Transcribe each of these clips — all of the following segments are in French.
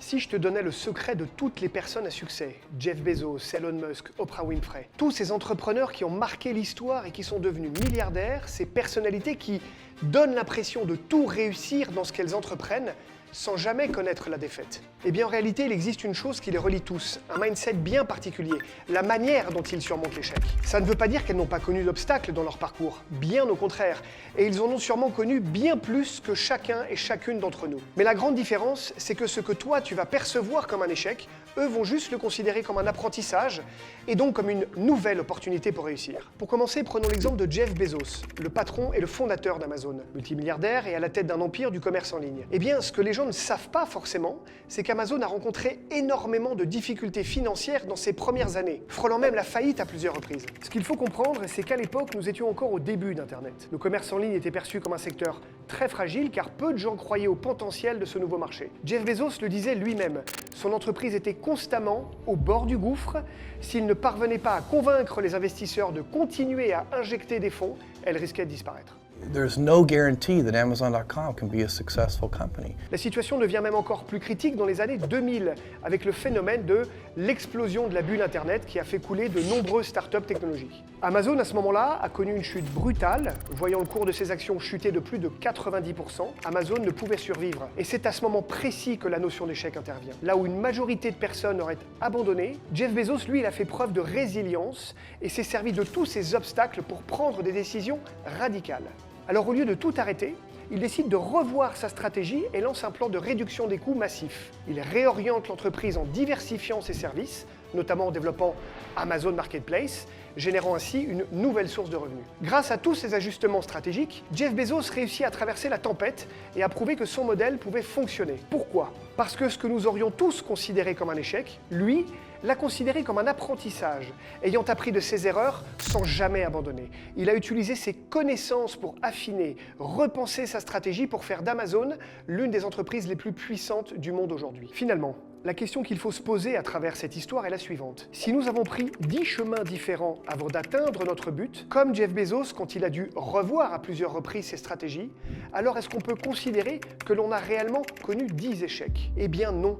Si je te donnais le secret de toutes les personnes à succès, Jeff Bezos, Elon Musk, Oprah Winfrey, tous ces entrepreneurs qui ont marqué l'histoire et qui sont devenus milliardaires, ces personnalités qui donnent l'impression de tout réussir dans ce qu'elles entreprennent, sans jamais connaître la défaite. Eh bien en réalité, il existe une chose qui les relie tous, un mindset bien particulier, la manière dont ils surmontent l'échec. Ça ne veut pas dire qu'elles n'ont pas connu d'obstacles dans leur parcours, bien au contraire, et ils en ont sûrement connu bien plus que chacun et chacune d'entre nous. Mais la grande différence, c'est que ce que toi tu vas percevoir comme un échec, eux vont juste le considérer comme un apprentissage, et donc comme une nouvelle opportunité pour réussir. Pour commencer, prenons l'exemple de Jeff Bezos, le patron et le fondateur d'Amazon, multimilliardaire et à la tête d'un empire du commerce en ligne. Eh bien, ce que les gens ne savent pas forcément, c'est qu'Amazon a rencontré énormément de difficultés financières dans ses premières années, frôlant même la faillite à plusieurs reprises. Ce qu'il faut comprendre, c'est qu'à l'époque, nous étions encore au début d'Internet. Le commerce en ligne était perçu comme un secteur très fragile car peu de gens croyaient au potentiel de ce nouveau marché. Jeff Bezos le disait lui-même, son entreprise était constamment au bord du gouffre. S'il ne parvenait pas à convaincre les investisseurs de continuer à injecter des fonds, elle risquait de disparaître. There's no guarantee that Amazon.com can be a successful company. La situation devient même encore plus critique dans les années 2000, avec le phénomène de l'explosion de la bulle Internet qui a fait couler de nombreuses startups technologiques. Amazon, à ce moment-là, a connu une chute brutale. Voyant le cours de ses actions chuter de plus de 90%, Amazon ne pouvait survivre. Et c'est à ce moment précis que la notion d'échec intervient. Là où une majorité de personnes auraient abandonné, Jeff Bezos, lui, il a fait preuve de résilience et s'est servi de tous ces obstacles pour prendre des décisions radicales. Alors au lieu de tout arrêter, il décide de revoir sa stratégie et lance un plan de réduction des coûts massif. Il réoriente l'entreprise en diversifiant ses services, notamment en développant Amazon Marketplace, générant ainsi une nouvelle source de revenus. Grâce à tous ces ajustements stratégiques, Jeff Bezos réussit à traverser la tempête et à prouver que son modèle pouvait fonctionner. Pourquoi ? Parce que ce que nous aurions tous considéré comme un échec, lui, l'a considéré comme un apprentissage, ayant appris de ses erreurs sans jamais abandonner. Il a utilisé ses connaissances pour affiner, repenser sa stratégie pour faire d'Amazon l'une des entreprises les plus puissantes du monde aujourd'hui. Finalement, la question qu'il faut se poser à travers cette histoire est la suivante. Si nous avons pris 10 chemins différents avant d'atteindre notre but, comme Jeff Bezos quand il a dû revoir à plusieurs reprises ses stratégies, alors est-ce qu'on peut considérer que l'on a réellement connu 10 échecs ? Eh bien non.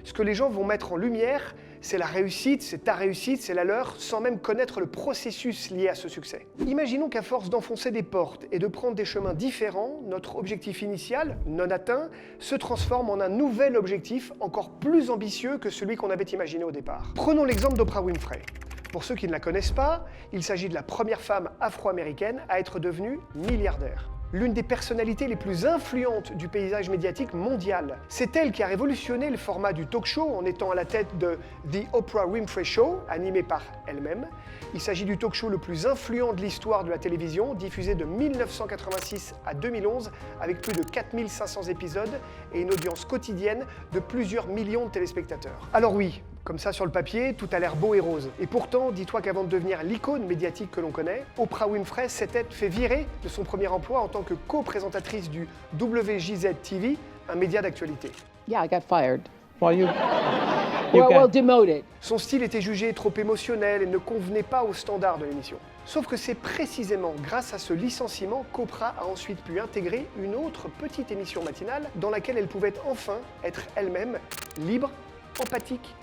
Ce que les gens vont mettre en lumière, c'est la réussite, c'est ta réussite, c'est la leur, sans même connaître le processus lié à ce succès. Imaginons qu'à force d'enfoncer des portes et de prendre des chemins différents, notre objectif initial, non atteint, se transforme en un nouvel objectif encore plus ambitieux que celui qu'on avait imaginé au départ. Prenons l'exemple d'Oprah Winfrey. Pour ceux qui ne la connaissent pas, il s'agit de la première femme afro-américaine à être devenue milliardaire. L'une des personnalités les plus influentes du paysage médiatique mondial. C'est elle qui a révolutionné le format du talk show en étant à la tête de The Oprah Winfrey Show, animé par elle-même. Il s'agit du talk show le plus influent de l'histoire de la télévision, diffusé de 1986 à 2011, avec plus de 4500 épisodes et une audience quotidienne de plusieurs millions de téléspectateurs. Alors oui, comme ça sur le papier, tout a l'air beau et rose. Et pourtant, dis-toi qu'avant de devenir l'icône médiatique que l'on connaît, Oprah Winfrey s'était fait virer de son premier emploi en tant que co-présentatrice du WJZ-TV, un média d'actualité. Yeah, I got fired. Well, Well, demoted. Son style était jugé trop émotionnel et ne convenait pas aux standards de l'émission. Sauf que c'est précisément grâce à ce licenciement qu'Oprah a ensuite pu intégrer une autre petite émission matinale dans laquelle elle pouvait enfin être elle-même libre, empathique,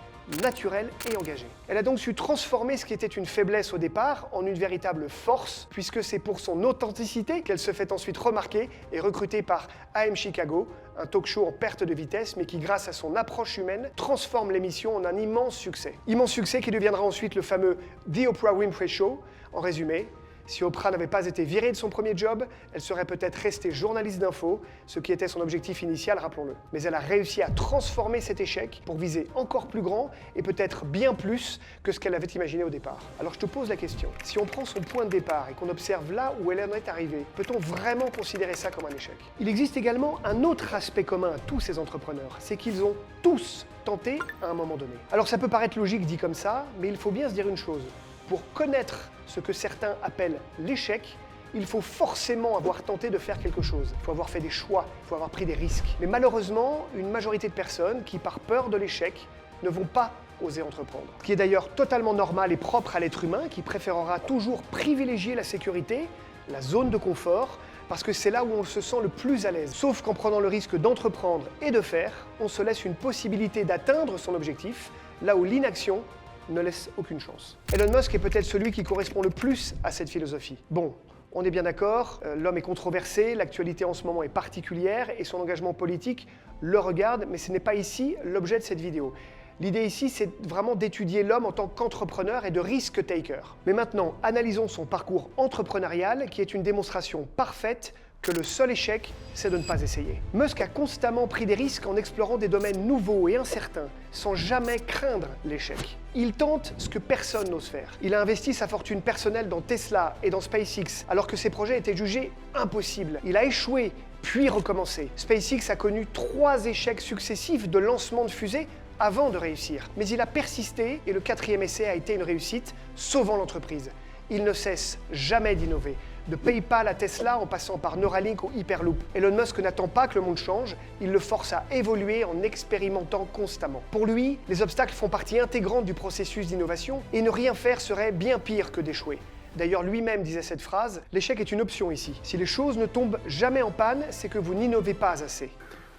naturelle et engagée. Elle a donc su transformer ce qui était une faiblesse au départ en une véritable force, puisque c'est pour son authenticité qu'elle se fait ensuite remarquer et recrutée par AM Chicago, un talk show en perte de vitesse, mais qui, grâce à son approche humaine, transforme l'émission en un immense succès. Immense succès qui deviendra ensuite le fameux The Oprah Winfrey Show. En résumé, si Oprah n'avait pas été virée de son premier job, elle serait peut-être restée journaliste d'info, ce qui était son objectif initial, rappelons-le. Mais elle a réussi à transformer cet échec pour viser encore plus grand et peut-être bien plus que ce qu'elle avait imaginé au départ. Alors je te pose la question, si on prend son point de départ et qu'on observe là où elle en est arrivée, peut-on vraiment considérer ça comme un échec ? Il existe également un autre aspect commun à tous ces entrepreneurs, c'est qu'ils ont tous tenté à un moment donné. Alors ça peut paraître logique dit comme ça, mais il faut bien se dire une chose. Pour connaître ce que certains appellent l'échec, il faut forcément avoir tenté de faire quelque chose. Il faut avoir fait des choix, il faut avoir pris des risques. Mais malheureusement, une majorité de personnes qui, par peur de l'échec, ne vont pas oser entreprendre. Ce qui est d'ailleurs totalement normal et propre à l'être humain qui préférera toujours privilégier la sécurité, la zone de confort, parce que c'est là où on se sent le plus à l'aise. Sauf qu'en prenant le risque d'entreprendre et de faire, on se laisse une possibilité d'atteindre son objectif, là où l'inaction ne laisse aucune chance. Elon Musk est peut-être celui qui correspond le plus à cette philosophie. Bon, on est bien d'accord, l'homme est controversé, l'actualité en ce moment est particulière et son engagement politique le regarde, mais ce n'est pas ici l'objet de cette vidéo. L'idée ici, c'est vraiment d'étudier l'homme en tant qu'entrepreneur et de risk-taker. Mais maintenant, analysons son parcours entrepreneurial qui est une démonstration parfaite que le seul échec, c'est de ne pas essayer. Musk a constamment pris des risques en explorant des domaines nouveaux et incertains, sans jamais craindre l'échec. Il tente ce que personne n'ose faire. Il a investi sa fortune personnelle dans Tesla et dans SpaceX, alors que ses projets étaient jugés impossibles. Il a échoué, puis recommencé. SpaceX a connu 3 échecs successifs de lancement de fusées avant de réussir. Mais il a persisté et le 4e essai a été une réussite, sauvant l'entreprise. Il ne cesse jamais d'innover. De PayPal à Tesla en passant par Neuralink ou Hyperloop. Elon Musk n'attend pas que le monde change, il le force à évoluer en expérimentant constamment. Pour lui, les obstacles font partie intégrante du processus d'innovation et ne rien faire serait bien pire que d'échouer. D'ailleurs, lui-même disait cette phrase, « L'échec est une option ici. Si les choses ne tombent jamais en panne, c'est que vous n'innovez pas assez. »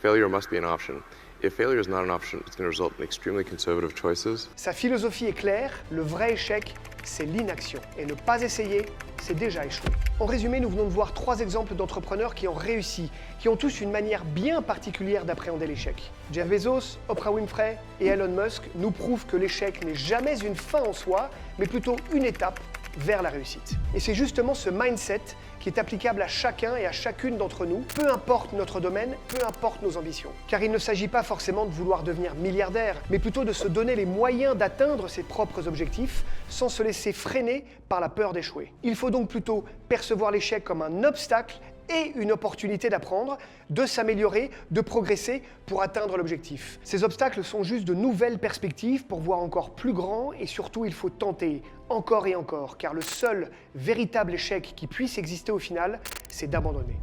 Failure must be an option. If failure is not an option, it's going to result in extremely conservative choices. Sa philosophie est claire, le vrai échec, c'est l'inaction. Et ne pas essayer, c'est déjà échouer. En résumé, nous venons de voir 3 exemples d'entrepreneurs qui ont réussi, qui ont tous une manière bien particulière d'appréhender l'échec. Jeff Bezos, Oprah Winfrey et Elon Musk nous prouvent que l'échec n'est jamais une fin en soi, mais plutôt une étape vers la réussite. Et c'est justement ce mindset qui est applicable à chacun et à chacune d'entre nous, peu importe notre domaine, peu importe nos ambitions. Car il ne s'agit pas forcément de vouloir devenir milliardaire, mais plutôt de se donner les moyens d'atteindre ses propres objectifs sans se laisser freiner par la peur d'échouer. Il faut donc plutôt percevoir l'échec comme un obstacle et une opportunité d'apprendre, de s'améliorer, de progresser pour atteindre l'objectif. Ces obstacles sont juste de nouvelles perspectives pour voir encore plus grand et surtout il faut tenter encore et encore, car le seul véritable échec qui puisse exister au final, c'est d'abandonner.